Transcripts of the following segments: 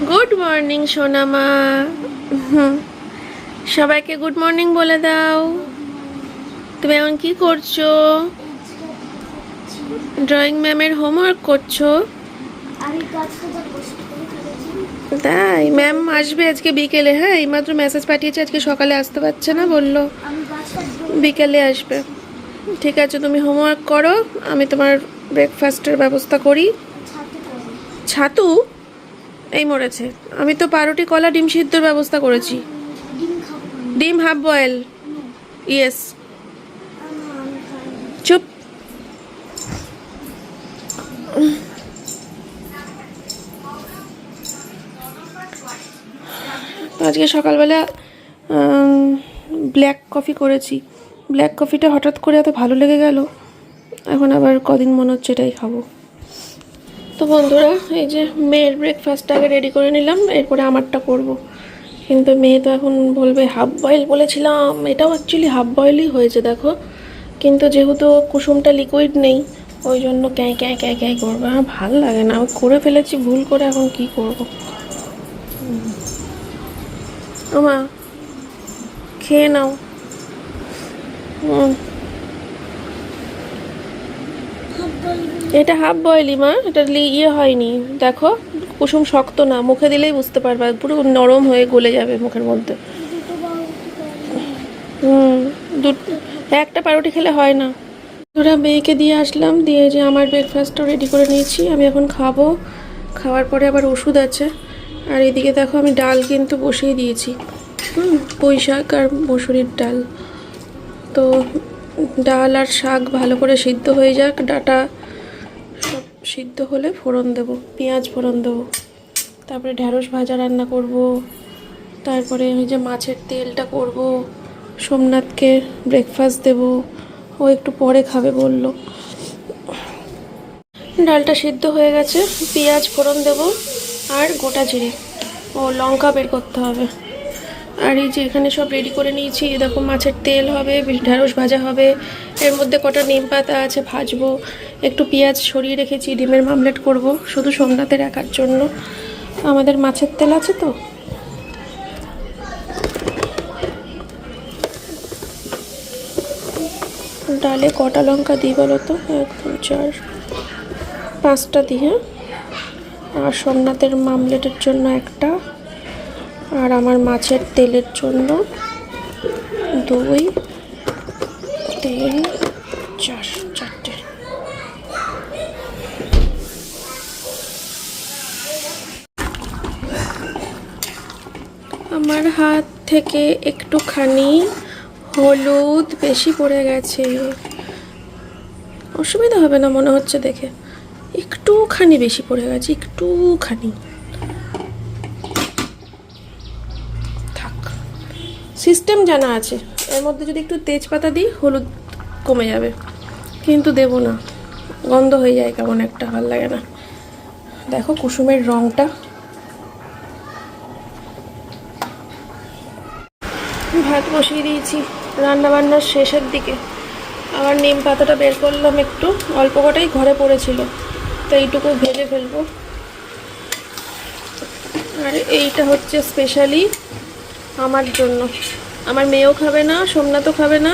Good morning সোনামা। সবাইকে good morning বলে দাও। তুমি এখন কি করছো? ড্রয়িং ম্যামের হোমওয়ার্ক করছো? তাই? ম্যাম আসবে আজকে বিকেলে। হ্যাঁ, এইমাত্র মেসেজ পাঠিয়েছে, আজকে সকালে আসতে পারছে না, বললো বিকেলে আসবে। ঠিক আছে, তুমি হোমওয়ার্ক করো, আমি তোমার ব্রেকফাস্টের ব্যবস্থা করি। ছাতু? এই মরেছে। আমি তো পাউরুটি, কলা, ডিম সিদ্ধর ব্যবস্থা করেছি। ডিম হাফ বয়েল। ইয়েস। চুপ। আজকে সকালবেলা ব্ল্যাক কফি করেছি। ব্ল্যাক কফিটা হঠাৎ করে এত ভালো লেগে গেল, এখন আবার কদিন মনে হচ্ছে এটাই খাবো। তো বন্ধুরা, এই যে মেয়ের ব্রেকফাস্টটা আগে রেডি করে নিলাম, এরপরে আমারটা করব। কিন্তু মেয়ে তো এখন বলবে হাফ বয়েল বলেছিলাম, এটাও অ্যাকচুয়ালি হাফ বয়েলই হয়েছে দেখো, কিন্তু যেহেতু কুসুমটা লিকুইড নেই ওই জন্য ক্যাঁ ক্যাঁ ক্যাঁ ক্যাঁ করবে। আমার ভালো লাগে না, করে ফেলেছি ভুল করে, এখন কি করব। মা খেয়ে নাও। এটা হাফ বয়েলই মা, এটা ইয়ে হয়নি দেখো, কুসুম শক্ত না, মুখে দিলেই বুঝতে পারবে, পুরো নরম হয়ে গলে যাবে মুখের মধ্যে। একটা পাউরুটি খেলে হয় না। ওরা মেয়েকে দিয়ে আসলাম, দিয়ে যে আমার ব্রেকফাস্টও রেডি করে নিয়েছি, আমি এখন খাবো। খাওয়ার পরে আবার ওষুধ আছে। আর এদিকে দেখো আমি ডাল কিন্তু বসিয়ে দিয়েছি, পুঁই শাক আর মসুরির ডাল। তো ডাল আর শাক ভালো করে সিদ্ধ হয়ে যাক, ডাটা সব সিদ্ধ হলে ফোড়ন দেব, পেঁয়াজ ফোড়ন দেবো, তারপরে ঢ্যাঁড়স ভাজা রান্না করব, তারপরে ওই যে মাছের তেলটা করব, সোমনাথকে ব্রেকফাস্ট দেব, ও একটু পরে খাবে বলল। ডালটা সিদ্ধ হয়ে গেছে, পেঁয়াজ ফোড়ন দেব আর গোটা জিরে ও লঙ্কা বের করতে হবে। আর এই যে এখানে সব রেডি করে নিয়েছি, দেখো মাছের তেল হবে, ঢ্যাঁড়স ভাজা হবে, এর মধ্যে কটা নিম পাতা আছে ভাজবো, একটু পেঁয়াজ সরিয়ে রেখেছি, ডিমের মামলেট করব শুধু সোমনাথের একার জন্য, আমাদের মাছের তেল আছে তো। ডালে কটা লঙ্কা দিই বলো তো? 1 2 4 5টা দিই। হ্যাঁ, আর সোমনাথের মামলেটের জন্য একটা, আর আমার মাছের তেলের জন্য 2 3 4 4টে। আমার হাত থেকে একটুখানি হলুদ বেশি পড়ে গেছে, অসুবিধা হবে না মনে হচ্ছে দেখে, একটুখানি বেশি পড়ে গেছে, একটুখানি থাক, সিস্টেম জানা আছে। এর মধ্যে যদি একটু তেজপাতা দিই হলুদ কমে যাবে, কিন্তু দেব না, গন্ধ হয়ে যায় কেমন একটা, ভালো লাগে না। দেখো কুসুমের রঙটা। ভাত বসিয়ে দিয়েছি, রান্নাবান্নার শেষের দিকে। আবার নিম পাতাটা বের করলাম, একটু অল্প কটাই ঘরে পড়েছিল, তো এইটুকু ভেজে ফেলবো। আর এইটা হচ্ছে স্পেশালি আমার জন্য, আমার মেয়েও খাবে না, সোমনাথও খাবে না,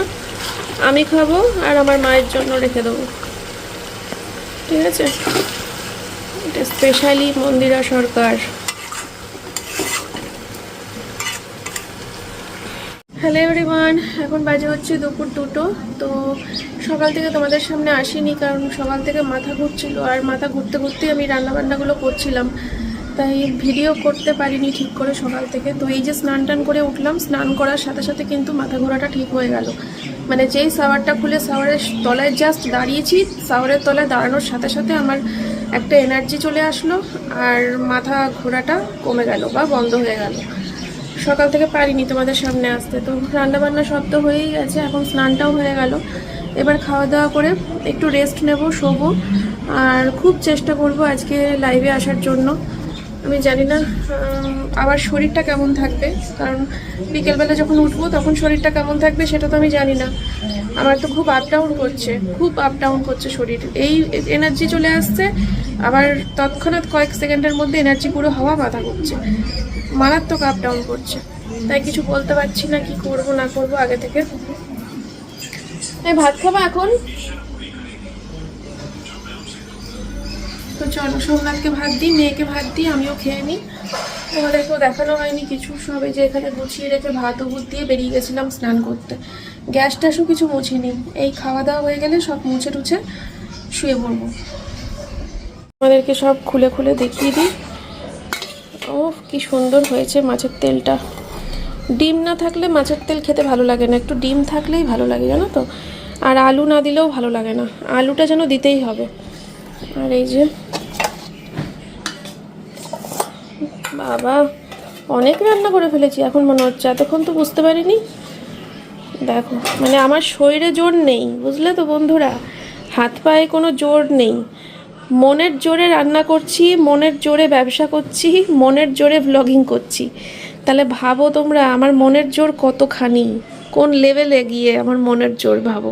আমি খাবো, আর আমার মায়ের জন্য রেখে দেবো, ঠিক আছে? এটা স্পেশালি মন্দিরা সরকার। হ্যালো এভরিওয়ান, এখন বাজে হচ্ছে দুপুর 2টো। তো সকাল থেকে তোমাদের সামনে আসিনি, কারণ সকাল থেকে মাথা ঘুরছিল, আর মাথা ঘুরতে ঘুরতেই আমি রান্নাবান্নাগুলো করছিলাম, তাই ভিডিও করতে পারিনি ঠিক করে সকাল থেকে। তো এই যে স্নান টান করে উঠলাম, স্নান করার সাথে সাথে কিন্তু মাথা ঘোরাটা ঠিক হয়ে গেল। মানে যেই শাওয়ারটা খুলে শাওয়ারের তলায় জাস্ট দাঁড়িয়েছি, শাওয়ারের তলায় দাঁড়ানোর সাথে সাথে আমার একটা এনার্জি চলে আসলো, আর মাথা ঘোরাটা কমে গেল বা বন্ধ হয়ে গেল। সকাল থেকে পারিনি তোমাদের সামনে আসতে। তো রান্নাবান্না সব তো হয়েই গেছে, এখন স্নানটাও হয়ে গেল, এবার খাওয়া দাওয়া করে একটু রেস্ট নেব, শোবো। আর খুব চেষ্টা করব আজকে লাইভে আসার জন্য, আমি জানি না আবার শরীরটা কেমন থাকবে, কারণ বিকেলবেলা যখন উঠবো তখন শরীরটা কেমন থাকবে সেটা তো আমি জানি না। আমার তো খুব আপ ডাউন করছে, খুব আপ ডাউন করছে শরীর। এই এনার্জি চলে আসছে, আবার তৎক্ষণাৎ কয়েক সেকেন্ডের মধ্যে এনার্জি পুরো হওয়া মাথা করছে, মারাত্মক আপ ডাউন করছে। তাই কিছু বলতে পারছি না কি করব না করব আগে থেকে। এই ভাত খাবো এখন, তো চলো সোমনাথকে ভাত দিই, মেয়েকে ভাত দিই, আমিও খেয়ে নিই। তোমাদেরকেও দেখানো হয়নি কিছু, সবে যে এখানে গুছিয়ে রেখে ভাত উবুর দিয়ে বেরিয়ে গেছিলাম স্নান করতে। গ্যাস ট্যাসও কিছু মুছিনি, এই খাওয়া দাওয়া হয়ে গেলে সব মুছে টুছে শুয়ে পড়বো। আমাদেরকে সব খুলে খুলে দেখিয়ে দিই। ও কি সুন্দর হয়েছে মাছের তেলটা। ডিম না থাকলে মাছের তেল খেতে ভালো লাগে না, একটু ডিম থাকলেই ভালো লাগে জানো তো। আর আলু না দিলেও ভালো লাগে না, আলুটা যেন দিতেই হবে। আর এই যে বাবা, অনেক রান্না করে ফেলেছি এখন মনে হচ্ছে, এতক্ষণ তো বুঝতে পারিনি। দেখো মানে আমার শরীরে জোর নেই, বুঝলে তো বন্ধুরা, হাত পায়ে কোনো জোর নেই। মনের জোরে রান্না করছি, মনের জোরে ব্যবসা করছি, মনের জোরে ব্লগিং করছি। তাহলে ভাবো তোমরা আমার মনের জোর কতখানি, কোন লেভেলে গিয়ে আমার মনের জোর ভাবো।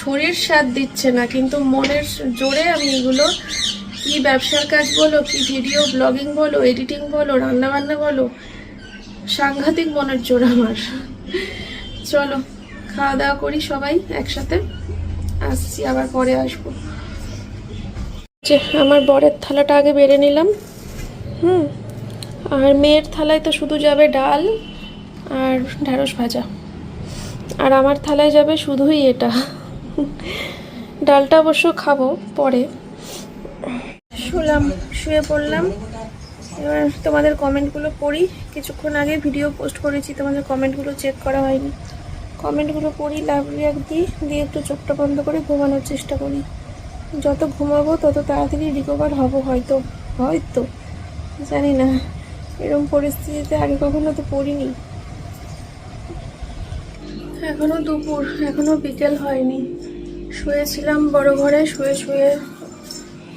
শরীর সাথ দিচ্ছে না, কিন্তু মনের জোরে আমি এগুলো, কি ব্যবসার কাজ বলো, কি ভিডিও ব্লগিং বলো, এডিটিং বলো, রান্নাবান্না বলো, সাংঘাতিক মনের জোর আমার। চলো খাওয়া দাওয়া করি সবাই একসাথে, আসছি আবার পরে আসবো। যে আমার বরের থালাটা আগে বেড়ে নিলাম, আর মেয়ের থালায় তো শুধু যাবে ডাল আর ঢ্যাঁড়স ভাজা, আর আমার থালায় যাবে শুধুই এটা। ডালটা অবশ্য খাবো পরে। শুয়ে পড়লাম। এবার তোমাদের কমেন্টগুলো পড়ি। কিছুক্ষণ আগে ভিডিও পোস্ট করেছি, তোমাদের কমেন্টগুলো চেক করা হয়নি। কমেন্টগুলো পড়ি, লাভ রিয়াক্ট দিয়ে একটু চোখটা বন্ধ করে ঘুমানোর চেষ্টা করি। যত ঘুমাবো তত তাড়াতাড়ি রিকভার হবো হয়তো, হয়তো জানি না। এরকম পরিস্থিতিতে আগে কখনো তো পড়িনি। এখনো দুপুর, এখনো বিকেল হয়নি। শুয়েছিলাম বড় ঘরে, শুয়ে শুয়ে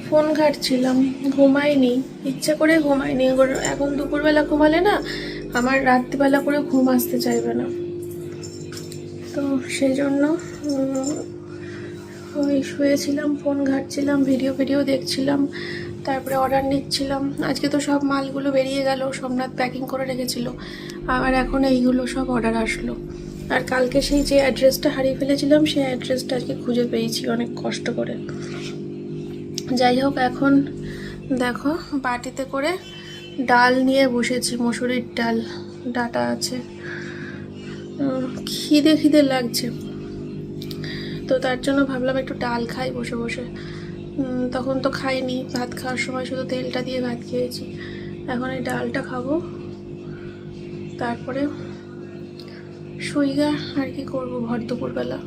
ফোন ঘাঁটছিলাম, ঘুমাইনি, ইচ্ছে করে ঘুমাইনি। এখন দুপুরবেলা ঘুমালে না আমার রাত্রিবেলা করে ঘুম আসতে চাইবে না, তো সেই জন্য ওই শুয়েছিলাম, ফোন ঘাঁটছিলাম, ভিডিও দেখছিলাম, তারপরে অর্ডার নিচ্ছিলাম। আজকে তো সব মালগুলো বেরিয়ে গেল, সোমনাথ প্যাকিং করে রেখেছিল, আবার এখন এইগুলো সব অর্ডার আসলো। আর কালকে সেই যে অ্যাড্রেসটা হারিয়ে ফেলেছিলাম সেই অ্যাড্রেসটা আজকে খুঁজে পেয়েছি অনেক কষ্ট করে। যাই হোক, এখন দেখো বাটিতে করে ডাল নিয়ে বসেছি, মসুরির ডাল, ডাটা আছে। খিদে খিদে লাগছে, তো তার জন্য ভাবলাম একটু ডাল খাই বসে বসে। তখন তো খাইনি, ভাত খাওয়ার সময় শুধু তেলটা দিয়ে ভাত খেয়েছি। এখন এই ডালটা খাবো, তারপরে শুইগা আর কি করবো ভর দুপুরবেলা।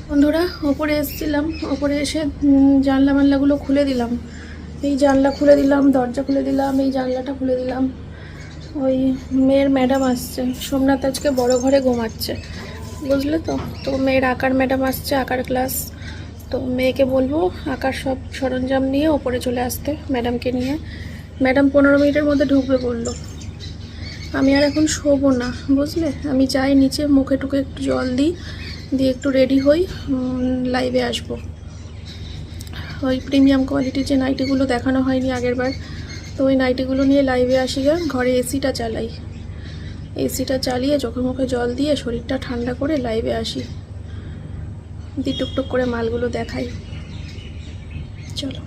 বন্ধুরা ওপরে এসেছিলাম, ওপরে এসে জানলা মানলাগুলো খুলে দিলাম। এই জানলা খুলে দিলাম, দরজা খুলে দিলাম, এই জানলাটা খুলে দিলাম। ওই মেয়ের ম্যাডাম আসছে, সোমনাথ আজকে বড় ঘরে ঘুমাচ্ছে, বুঝলে তো। তো মেয়ের আঁকার ম্যাডাম আসছে, আঁকার ক্লাস। তো মেয়েকে বলবো আঁকার সব সরঞ্জাম নিয়ে ওপরে চলে আসতে ম্যাডামকে নিয়ে। ম্যাডাম 15 মিনিটের মধ্যে ঢুকবে বললো। আমি আর এখন শোবো না, বুঝলে। আমি যাই নিচে, মুখে টুকে একটু জল দিই, দিয়ে একটু রেডি হই, লাইভে আসবো। ওই প্রিমিয়াম কোয়ালিটির যে নাইটিগুলো দেখানো হয়নি আগের বার, তো ওই নাইটিগুলো নিয়ে লাইভে আসি। ঘরে এসিটা চালাই, এসিটা চালিয়ে চোখে মুখে জল দিয়ে শরীরটা ঠান্ডা করে লাইভে আসি, দিয়ে টুকটুক করে মালগুলো দেখাই। চলো।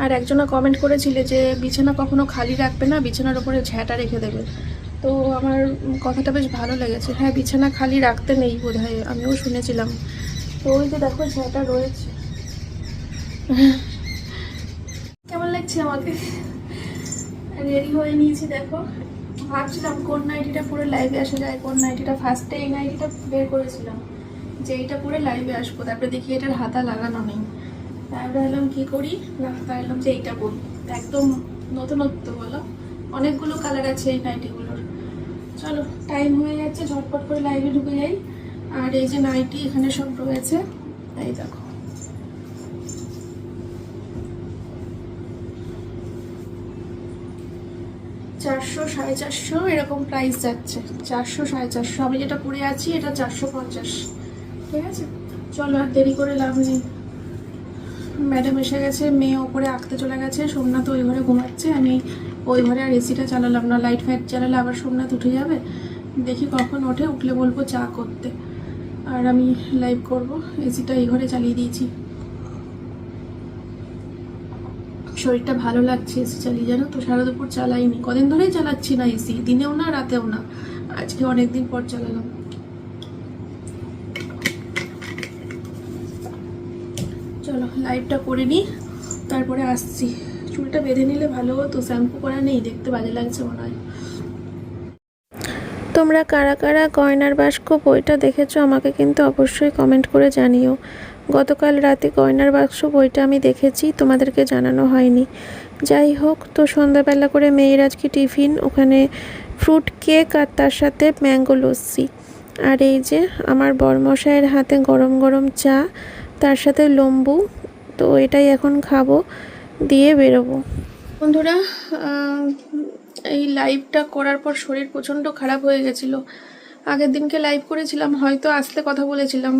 আর একজনা কমেন্ট করেছিলে যে বিছানা কখনো খালি রাখবে না, বিছানার ওপরে ঝ্যাঁটা রেখে দেবে। তো আমার কথাটা বেশ ভালো লেগেছে। হ্যাঁ, বিছানা খালি রাখতে নেই বোধহয়, আমিও শুনেছিলাম। তো ওই যে দেখো ঝ্যাঁটা রয়েছে। কেমন লাগছে আমাকে? রেডি হয়ে নিয়েছি, দেখো। ভাবছিলাম কোন নাইটিটা পরে লাইভে আসা যায়, কোন নাইটিটা। ফার্স্টে এই নাইটিটা বের করেছিলাম যে এইটা পরে লাইভে আসবো, তারপরে দেখি এটার হাতা লাগানো নেই। তারপরে এলাম কি করি না, তারপরে এলাম যে এইটা পরি, একদম নতুনত্ব বলো, অনেকগুলো কালার আছে এই নাইটিগুলোর। চলো টাইম হয়ে যাচ্ছে, ঝটপট করে লাইভে ঢুকে যাই। আর এই যে নাইটি এখানে সব রয়েছে, এই দেখো। চারশো, 450 এরকম প্রাইস যাচ্ছে। 400, 450। আমি যেটা পরে আছি এটা 450। ঠিক আছে, চলো আর দেরি করে লাভ নেই। ম্যাডাম এসে গেছে, মেয়ে ওপরে আঁকতে চলে গেছে, সোমনাথ ওই ঘরে ঘুমাচ্ছে। আমি ওই ঘরে আর এসিটা চালালাম না, লাইট ফাইট চালালে আবার সোমনাথ উঠে যাবে। দেখি কখন ওঠে, উঠলে বলবো চা করতে, আর আমি লাইভ করব। এসিটা এই ঘরে চালিয়ে দিয়েছি, শরীরটা ভালো লাগছে এসি চালিয়ে, জানো তো। সারা দুপুর চালাইনি, কদিন ধরেই চালাচ্ছি না এসি, দিনেও না রাতেও না, আজকে অনেকদিন পর চালালাম। চলো লাইভটা করে নিই, তারপরে আসছি। চুলটা বেঁধে নিলে ভালো হতো, শ্যাম্পু করা নেই, দেখতে বাজে লাগছে মনে হয়। তোমরা কারা কারা গয়নার বাক্স বইটা দেখেছো আমাকে কিন্তু অবশ্যই কমেন্ট করে জানিও। গতকাল রাতে গয়নার বাক্স বইটা আমি দেখেছি, তোমাদেরকে জানানো হয়নি। যাই হোক, তো সন্ধ্যাবেলা করে মেয়ের আজকে টিফিন, ওখানে ফ্রুট কেক আর তার সাথে ম্যাঙ্গো লস্যি। আর এই যে আমার বরমশাইয়ের হাতে গরম গরম চা, তার সাথে লম্বু। তো এটাই এখন খাবো, দিয়ে বেরোবো। বন্ধুরা, এই লাইভটা করার পর শরীর প্রচণ্ড খারাপ হয়ে গেছিলো। আগের দিনকে লাইভ করেছিলাম, হয়তো আসতে কথা বলেছিলাম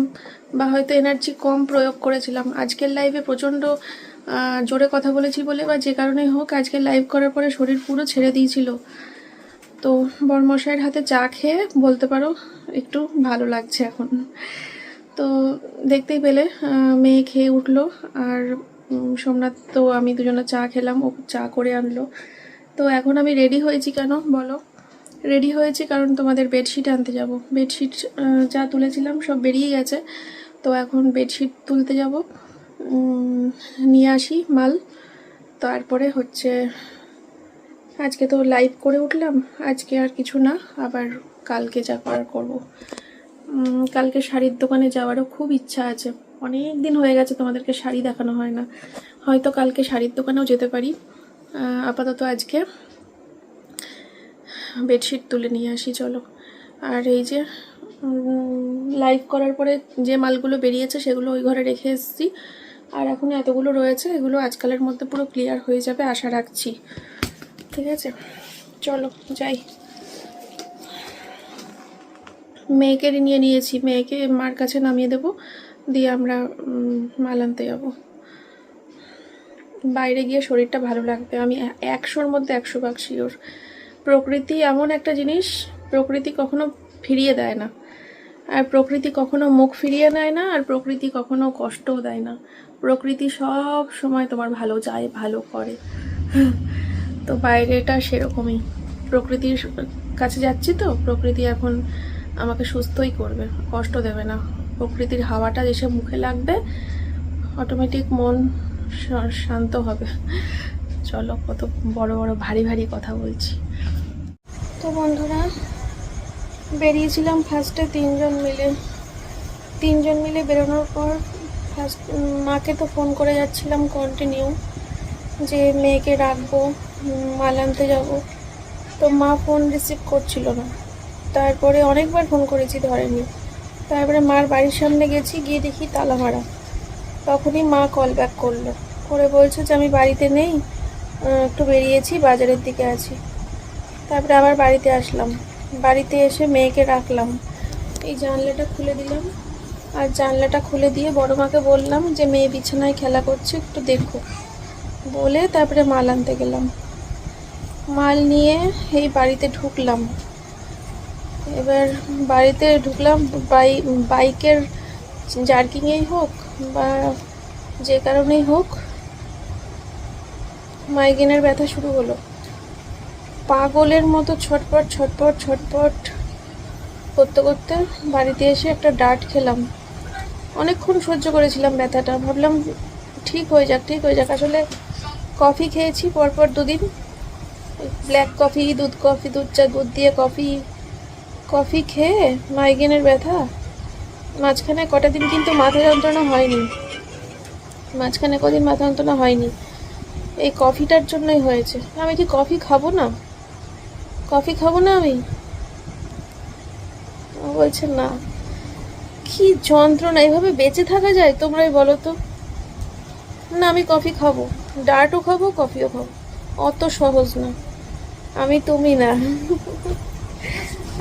বা হয়তো এনার্জি কম প্রয়োগ করেছিলাম। আজকের লাইভে প্রচণ্ড জোরে কথা বলেছি বলে বা যে কারণেই হোক, আজকে লাইভ করার পরে শরীর পুরো ছেড়ে দিয়েছিল। তো বরমশাইয়ের হাতে চা খেয়ে বলতে পারো একটু ভালো লাগছে এখন। তো দেখতেই পেলে মেয়ে খেয়ে উঠলো, আর সোমনাথ তো আমি দুজনে চা খেলাম, ও চা করে আনলো। তো এখন আমি রেডি হয়েছি কেন বলো? রেডি হয়েছি কারণ তোমাদের বেডশিট আনতে যাব। বেডশিট যা তুলেছিলাম সব বেরিয়ে গেছে, তো এখন বেডশিট তুলতে যাব, নিয়ে আসি মাল। তারপরে হচ্ছে আজকে তো লাইভ করে উঠলাম, আজকে আর কিছু না, আবার কালকে যা করার করবো। কালকে শাড়ির দোকানে যাওয়ারও খুব ইচ্ছা আছে, অনেক দিন হয়ে গেছে তোমাদেরকে শাড়ি দেখানো হয় না। হয়তো কালকে শাড়ির দোকানেও যেতে পারি। আপাতত আজকে বেডশিট তুলে নিয়ে আসি, চলো। আর এই যে লাইভ করার পরে যে মালগুলো বেরিয়েছে সেগুলো ওই ঘরে রেখে এসেছি, আর এখন এতগুলো রয়েছে, এগুলো আজকালের মধ্যে পুরো ক্লিয়ার হয়ে যাবে আশা রাখছি। ঠিক আছে, চলো যাই। মেয়েকে নিয়ে নিয়েছি, মেয়েকে মার কাছে নামিয়ে দেবো, দিয়ে আমরা মাল আনতে যাবো। বাইরে গিয়ে শরীরটা ভালো লাগবে, আমি 100-র মধ্যে 100 ভাগ শিওর। প্রকৃতি এমন একটা জিনিস, প্রকৃতি কখনো ফিরিয়ে দেয় না, আর প্রকৃতি কখনো মুখ ফিরিয়ে নেয় না, আর প্রকৃতি কখনো কষ্টও দেয় না। প্রকৃতি সব সময় তোমার ভালো চায়, ভালো করে। তো বাইরেটা সেরকমই, প্রকৃতির কাছে যাচ্ছি তো প্রকৃতি এখন আমাকে সুস্থই করবে, কষ্ট দেবে না। প্রকৃতির হাওয়াটা এসে মুখে লাগবে, অটোমেটিক মন শান্ত হবে। চলো, কত বড় বড় ভারী ভারী কথা বলছি। তো বন্ধুরা, বেরিয়েছিলাম ফার্স্টে তিনজন মিলে বেরোনোর পর ফার্স্ট মাকে তো ফোন করে যাচ্ছিলাম কন্টিনিউ, যে মেয়েকে রাখবো, মাল আনতে যাবো। তো মা ফোন রিসিভ করছিল না, তারপরে অনেকবার ফোন করেছি, ধরেনি। তারপরে মার বাড়ির সামনে গেছি, গিয়ে দেখি তালা মারা। তখনই মা কল ব্যাক করলো, করে বলছে যে আমি বাড়িতে নেই, একটু বেরিয়েছি, বাজারের দিকে আছি। তারপরে আবার বাড়িতে আসলাম, বাড়িতে এসে মেয়েকে রাখলাম, এই জানলাটা খুলে দিলাম। আর জানলাটা খুলে দিয়ে বড় মাকে বললাম যে মেয়ে বিছানায় খেলা করছে, একটু দেখো বলে তারপরে মাল আনতে গেলাম। মাল নিয়ে এই বাড়িতে ঢুকলাম। এবার বাড়িতে ঢুকলাম, বাইকের জার্কিংয়েই হোক বা যে কারণেই হোক, মাইগ্রেনের ব্যথা শুরু হলো। পাগলের মতো ছটপট ছটপট ছটপট করতে করতে বাড়িতে এসে একটা ডাট খেলাম। অনেকক্ষণ সহ্য করেছিলাম ব্যথাটা, ভাবলাম ঠিক হয়ে যাক। আসলে কফি খেয়েছি পরপর 2 দিন, ব্ল্যাক কফি, দুধ চা, দুধ দিয়ে কফি খেয়ে মাইগ্রেনের ব্যথা। মাঝখানে কটা দিন কিন্তু মাথা যন্ত্রণা হয়নি, এই কফিটার জন্যই হয়েছে। আমি কি কফি খাবো না? কফি খাবো না আমি? বলছে না। কি যন্ত্রণা, এইভাবে বেঁচে থাকা যায় তোমরাই বলো তো? না আমি কফি খাবো, ডার্টও খাবো কফিও খাবো, অত সহজ না। আমি তুমি না,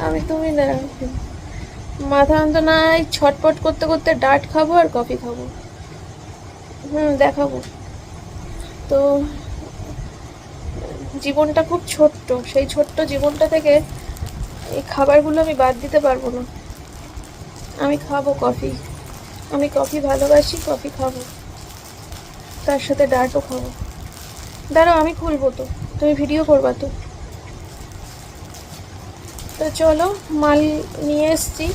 আমি তুমি না। মাথা যন্ত্রণায় ছটপট করতে করতে ডার্ট খাবো আর কফি খাবো। দেখাবো তো। জীবনটা খুব ছোট্ট, সেই ছোট্ট জীবনটা থেকে এই খাবারগুলো আমি বাদ দিতে পারবো না। আমি খাবো কফি, আমি কফি ভালোবাসি, কফি খাবো, তার সাথে ডার্টও খাবো। দাঁড়াও আমি খুলবো তো, তুমি ভিডিও করবা তো। তো চলো, মাল নিয়ে এসছি।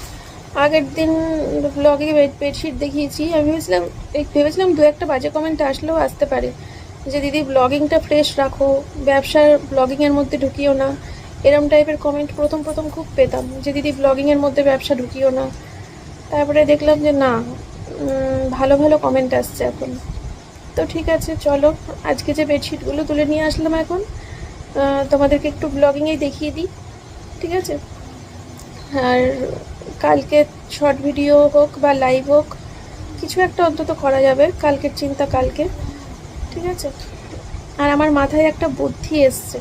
আগের দিন ব্লগে বেডশিট দেখিয়েছি। আমি ভেবেছিলাম দু একটা বাজে কমেন্ট আসলেও আসতে পারে যে দিদি ব্লগিংটা ফ্রেশ রাখো, ব্যবসার ব্লগিংয়ের মধ্যে ঢুকিও না, এরম টাইপের কমেন্ট প্রথম প্রথম খুব পেতাম যে দিদি ব্লগিংয়ের মধ্যে ব্যবসা ঢুকিও না। তারপরে দেখলাম যে না, ভালো ভালো কমেন্ট আসছে এখন। তো ঠিক আছে চলো, আজকে যে বেডশিটগুলো তুলে নিয়ে আসলাম এখন তোমাদেরকে একটু ব্লগিংয়েই দেখিয়ে দিই, ঠিক আছে? আর কালকে শর্ট ভিডিও হোক বা লাইভ হোক, কিছু একটা অন্তত করা যাবে, কালকের চিন্তা কালকে, ঠিক আছে? আর আমার মাথায় একটা বুদ্ধি এসছে,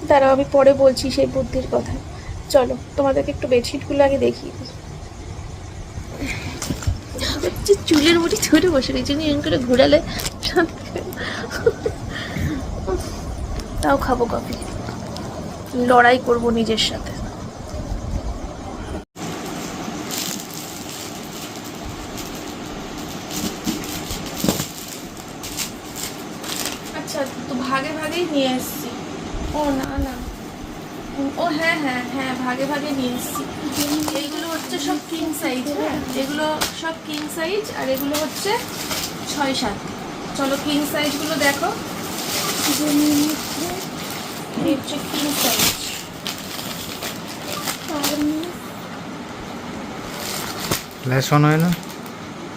দাঁড়াও আমি পরে বলছি সেই বুদ্ধির কথা। চলো তোমাদেরকে একটু বেডশিটগুলো আগে দেখিয়ে দিই। চুলের মুঠি ধরে বসে রয়েছে, এরকম করে ঘোরালে তাও খাবো কফি, লড়াই করব নিজের সাথে। আচ্ছা তো ভাগে ভাগেই নিয়ে এসছি। ও না না, ও হ্যাঁ হ্যাঁ হ্যাঁ, ভাগে ভাগে নিয়ে এসছি। এইগুলো হচ্ছে সব কিং সাইজ, হ্যাঁ এগুলো সব কিং সাইজ, আর এগুলো হচ্ছে 6-7। চলো কিং সাইজগুলো দেখো, এই হচ্ছে কিং সাইজ। ফ্ল্যাশ অন হয় না?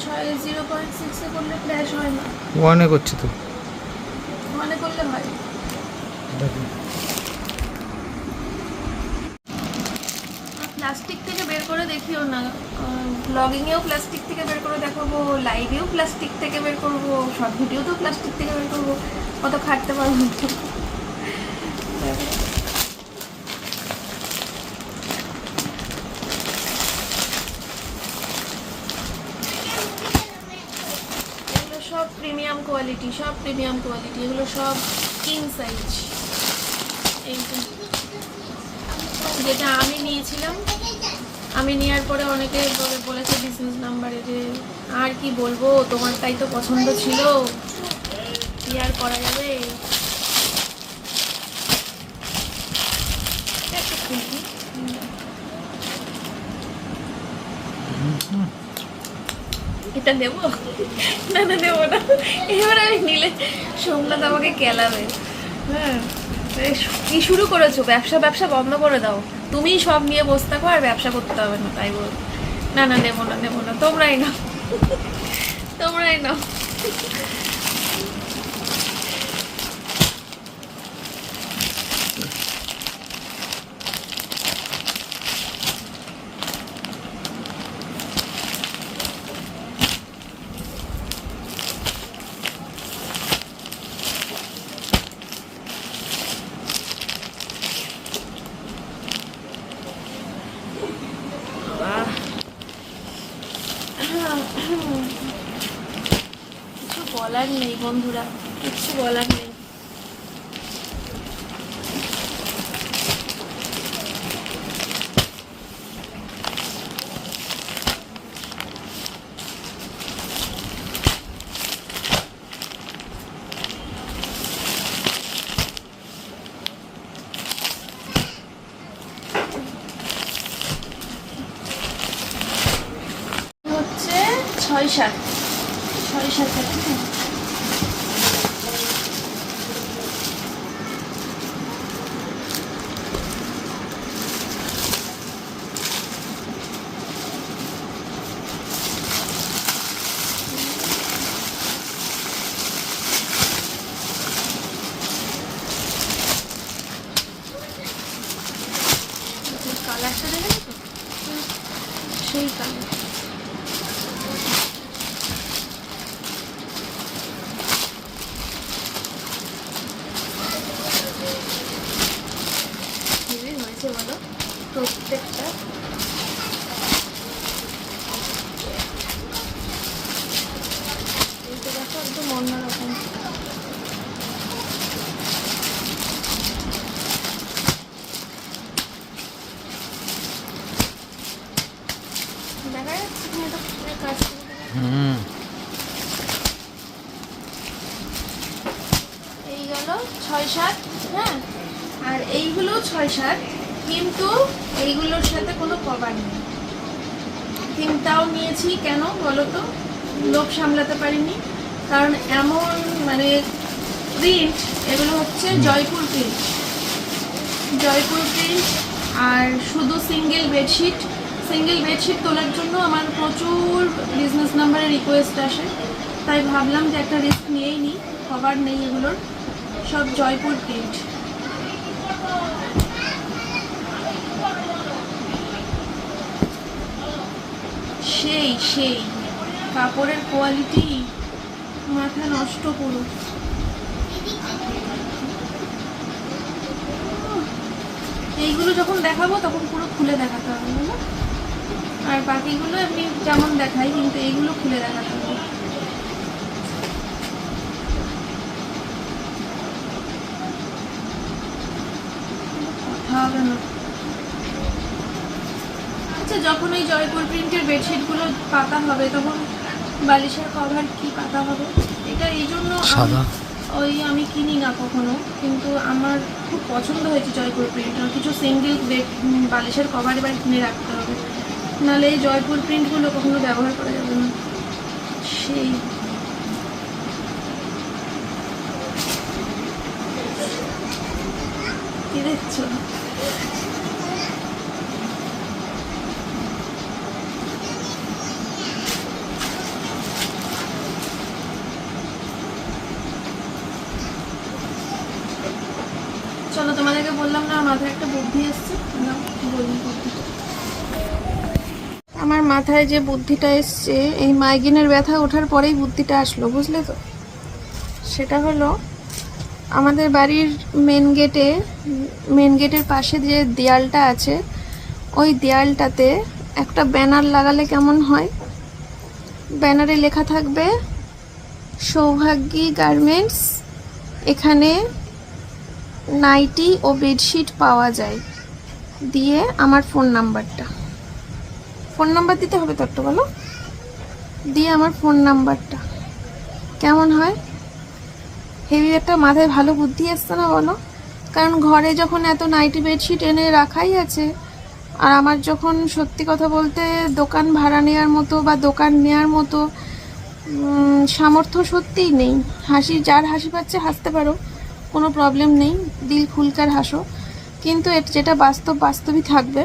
0.6 করলে ফ্ল্যাশ হয় না, ওয়ানে করছি তো, মনে করলে হয়। প্লাস্টিক থেকে বের করে দেখিও না, ব্লগিংয়েও প্লাস্টিক থেকে বের করে দেখাবো, লাইভেও প্লাস্টিক থেকে বের করবো, শর্ট ভিডিওতেও প্লাস্টিক থেকে বের করবো, কত খাটতে পারবো। এগুলো সব প্রিমিয়াম কোয়ালিটি, সব প্রিমিয়াম কোয়ালিটি, এগুলো সব কিং সাইজ। এই যেটা আমি নিয়েছিলাম, আমি নেওয়ার পরে অনেকে বলেছে বিজনেস নাম্বারে যে আর কি বলবো, তোমারটাই তো পছন্দ ছিল, কি আর করা যাবে। এটা দেবো না? না দেবো না, এবার আমি নিলে সোমনাথ আমাকে কেলাবে। হ্যাঁ কি শুরু করেছো, ব্যবসা ব্যবসা বন্ধ করে দাও, তুমিই সব নিয়ে বসে থাকো আর ব্যবসা করতে হবে না, তাই বল। না না নেবো না, নেবো না, তোমরাই নাও, তোমরাই নাও। কিছু বলার নেই বন্ধুরা, কিছু বলার নেই। হচ্ছে 6-7, 6-7। কালারটা দেখেছো তো? সেই কালার। হয়েছে বলো প্রত্যেকটা। এইটা দেখো একদম অন্যরকম। দেখা যাচ্ছে তুমি এটা পুরো কাজ করে দেবে। এই গেল 6-7, হ্যাঁ, আর এইগুলো 6-7, কিন্তু এইগুলোর সাথে কোনো কভার নেই। তিনটাও নিয়েছি কেন বলো তো? লোভ সামলাতে পারিনি, কারণ এমন মানে প্রিন্ট, এগুলো হচ্ছে জয়পুর প্রিন্ট, জয়পুর প্রিন্ট। আর শুধু সিঙ্গেল বেডশিট তোলার জন্য আমার প্রচুর বিজনেস নাম্বারে রিকোয়েস্ট আসে, তাই ভাবলাম যে একটা রিস্ক নিয়েই নিই। কভার নেই এগুলোর, সব জয়পুর প্রিন্ট। সেই কাপড়ের কোয়ালিটি মাথা নষ্ট পুরো। এইগুলো যখন দেখাবো তখন পুরো খুলে দেখাতে হবে না, আর বাকিগুলো এমনি যেমন দেখাই, কিন্তু এইগুলো খুলে দেখাতে হবে। কথা হবে না। আচ্ছা, যখন এই জয়পুর প্রিন্টের বেডশিটগুলো পাতা হবে তখন বালিশের কভার কি পাতা হবে? এটা এই জন্য আমি কিনি না কখনো, কিন্তু আমার খুব পছন্দ হয়েছে জয়পুর প্রিন্ট। আর কিছু সিঙ্গেল বালিশের কভার এবার কিনে রাখতে হবে, নাহলে এই জয়পুর প্রিন্টগুলো কখনো ব্যবহার করা যাবে না। সেই কি দেখছো? চলো, তোমাদেরকে বললাম না আমার মাথায় একটা বুদ্ধি এসছে, বলি বুদ্ধিটা। আমার মাথায় যে বুদ্ধিটা এসছে, এই মাইগ্রেনের ব্যথা ওঠার পরেই বুদ্ধিটা আসলো, বুঝলে তো? সেটা হলো, আমাদের বাড়ির মেন গেটের পাশে যে দেয়ালটা আছে, ওই দেয়ালটাতে একটা ব্যানার লাগালে কেমন হয়? ব্যানারে লেখা থাকবে সৌভাগ্যী গার্মেন্টস, এখানে নাইটি ও বেডশিট পাওয়া যায়, দিয়ে আমার ফোন নাম্বার দিতে হবে তো একটা, বলো? দিয়ে আমার ফোন নাম্বারটা, কেমন হয়? হেভি একটা মাথায় ভালো বুদ্ধি আসছে না বলো? কারণ ঘরে যখন এত নাইটি বেডশিট এনে রাখাই আছে, আর আমার যখন সত্যি কথা বলতে দোকান ভাড়া নেওয়ার মতো বা দোকান নেওয়ার মতো সামর্থ্য সত্যিই নেই। যার হাসি পাচ্ছে হাসতে পারো, কোনো প্রবলেম নেই, দিল খুলকার হাসো, কিন্তু যেটা বাস্তবই থাকবে,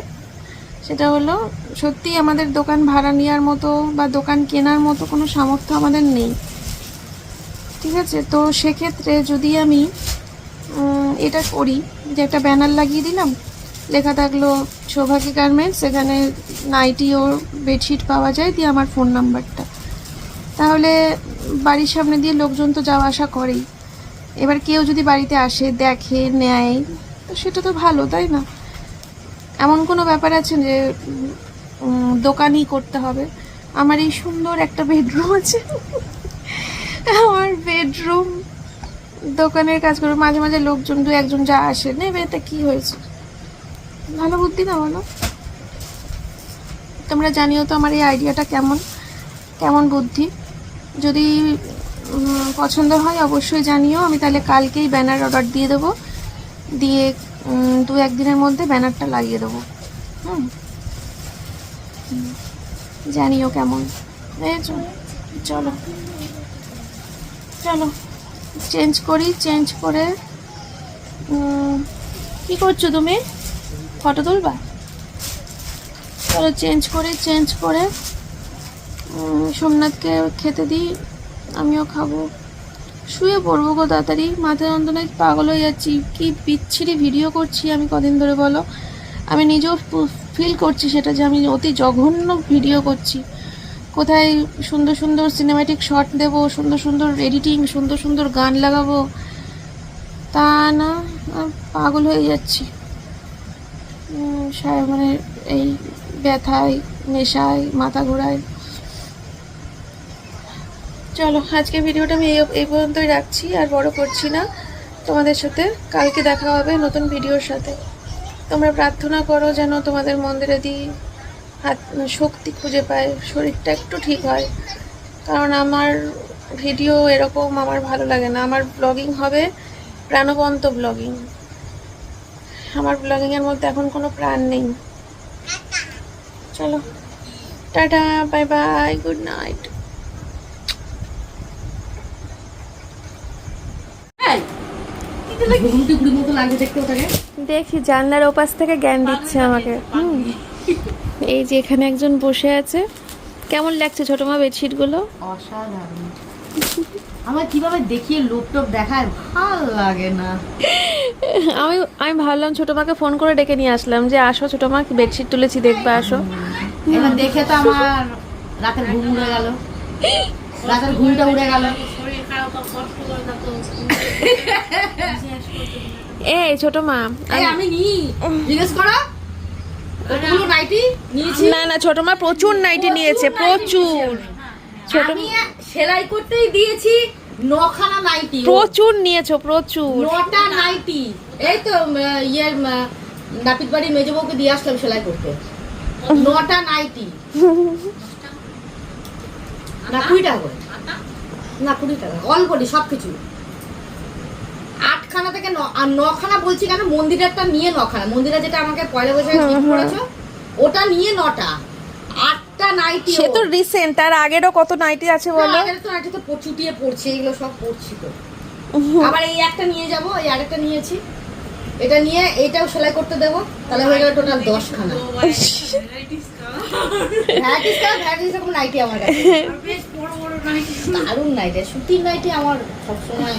সেটা হলো সত্যিই আমাদের দোকান ভাড়া নেওয়ার মতো বা দোকান কেনার মতো কোনো সামর্থ্য আমাদের নেই, ঠিক আছে? তো সেক্ষেত্রে যদি আমি এটা করি, যে একটা ব্যানার লাগিয়ে দিলাম, লেখা থাকলো সৌভাগ্যী গার্মেন্টস, এখানে নাইটি ও বেডশিট পাওয়া যায়, দিয়ে আমার ফোন নাম্বারটা, তাহলে বাড়ির সামনে দিয়ে লোকজন তো যাওয়া আসা করেই। এবার কেউ যদি বাড়িতে আসে, দেখে, নেয়, তো সেটা তো ভালো, তাই না? এমন কোনো ব্যাপার আছে যে দোকানই করতে হবে? আমার এই সুন্দর একটা বেডরুম আছে, আমার বেডরুম দোকানের কাজ করে, মাঝে মাঝে লোকজন 2-1 যা আসে নেবে, তা কি হয়েছে? ভালো বুদ্ধি না বলো? তোমরা জানিও তো আমার এই আইডিয়াটা কেমন বুদ্ধি। যদি পছন্দ হয় অবশ্যই জানিও, আমি তাহলে কালকেই ব্যানার অর্ডার দিয়ে দেবো, দিয়ে 2-1 দিনের মধ্যে ব্যানারটা লাগিয়ে দেবো। জানিও কেমন, বুঝেছো? চলো চেঞ্জ করে কি করছো তুমি? ফটো তুলবা? চলো চেঞ্জ করে সোমনাথকে খেতে দিই, আমিও খাবো, শুয়ে পড়বো গো তাড়াতাড়ি। মাথা যন্ত্রণায় পাগল হয়ে যাচ্ছি, কি বিচ্ছিরি ভিডিও করছি আমি কদিন ধরে বলো। আমি নিজেও ফিল করছি সেটা যে আমি অতি জঘন্য ভিডিও করছি। কোথায় সুন্দর সুন্দর সিনেম্যাটিক শট দেব, সুন্দর সুন্দর এডিটিং, সুন্দর সুন্দর গান লাগাবো, তা না, পাগল হয়ে যাচ্ছি মানে এই ব্যথায়, নেশায়, মাথা ঘোরায়। চলো আজকে ভিডিওটা আমি এই পর্যন্তই রাখছি, আর বড় করছি না তোমাদের সাথে। কালকে দেখা হবে নতুন ভিডিওর সাথে। তোমরা প্রার্থনা করো যেন তোমাদের মন্দিরে দিই শক্তি খুঁজে পায়, শরীরটা একটু ঠিক হয়। কারণ আমার ভিডিও এরকম আমার ভালো লাগে না। আমার ব্লগিং হবে প্রাণবন্ত ব্লগিং। আমার ব্লগিংয়ের মধ্যে এখন কোনো প্রাণ নেই। চলো tata, bye bye, good night. দেখি জানলার ওপাশ থেকে জ্ঞান দিচ্ছে আমাকে। এই যে এখানে একজন বসে আছে। কেমন লাগছে ছোট মা বেডশিটগুলো? অসাধারণ। আমার কিভাবে দেখিয়ে লোক টোপ দেখায়, ভাল লাগে না। আমি ভাবলাম ছোট মাকে ফোন করে ডেকে নিয়ে আসলাম যে আসো ছোট মা, বেডশিট তুলেছি, দেখবে আসো। এবার দেখে তো আমার রাতের ঘুম উড়ে গেল, রাতের ঘুমটা উড়ে গেল। এই ছোট মা, আমি নি জিজ্ঞেস করো কতগুলো নাইটি নিয়েছি। না না, ছোট মা প্রচুর নাইটি নিয়েছে, প্রচুর। ছোট আমি সেলাই করতেই দিয়েছি 9খানা নাইটি। প্রচুর নিয়েছো, প্রচুর। 9টা নাইটি। এই তো ইয়ের নাপিত বাড়ি মেজো বউকে দিয়ে আসলাম সেলাই করতে। 9টা নাইটি। না 20 টাকা করে, না 20 টাকা অল্প সবকিছু। 8খানা থেকে 9খানা বলছি কেন, মন্দিরেরটা নিয়ে 9খানা। মন্দিরে যেটা আমাকে পয়লা বৈশাখে গিফট করেছো ওটা নিয়ে 9টা। 8টা নাইটি। সে তো রিসেন্ট, তার আগেরও কত নাইটি আছে বলো? আগের তো নাইটি তো চুটিয়ে পড়ছে, এগুলো সব পড়ছি তো। আবার এই একটা নিয়ে যাব, এই আরেকটা নিয়েছি। এটা নিয়ে এইটাও সেলাই করতে দেব, তাহলে হয়ে গেল টোটাল 10খানা। ভ্যারাইটিস রকম নাইটি আমার কাছে। দারুণ নাইটি, সুতির নাইটি আমার সবসময়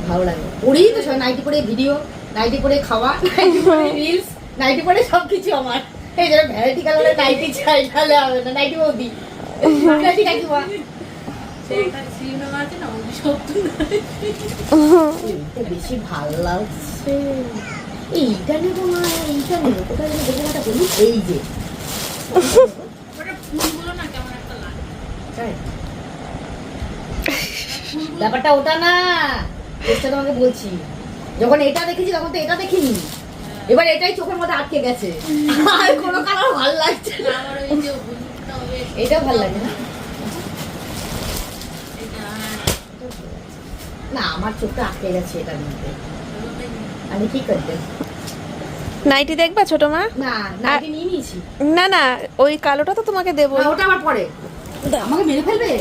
ভালো লাগে। পরেই তো সব নাইটি পরে ভিডিও, নাইটি পরে খাওয়া, নাইটি পরে রিলস, নাইটি পরে সবকিছু আমার। এই যে ভ্যারাইটি কালারের নাইটি চাই, তাহলে হবে না। নাইটি বৌদি, নাইটি কাকিমা, বেশি ভালো লাগছে। এইটা নেবো না, এইটা নেবো, কোথায় দোকানটা বলি, এই যে ব্যাপারটা ওটা না, চেষ্টা তোমাকে বলছি। যখন এটা দেখেছি তখন তো এটা দেখিনি, এবার এটাই চোখের মধ্যে আটকে গেছে। আর কোনো কালার ভালো লাগছে না, এটা ভালো লাগে না। না আমার চোখটা আটকে গেছে এটার মধ্যে, আমি কি করতে। নাইটি দেখবা ছোট মা? না নাইটি নিয়ে নিয়েছি। না না, ওই কালোটা তো তোমাকে দেবো। ওটা আবার পরে আমাকে মেরে ফেলবে।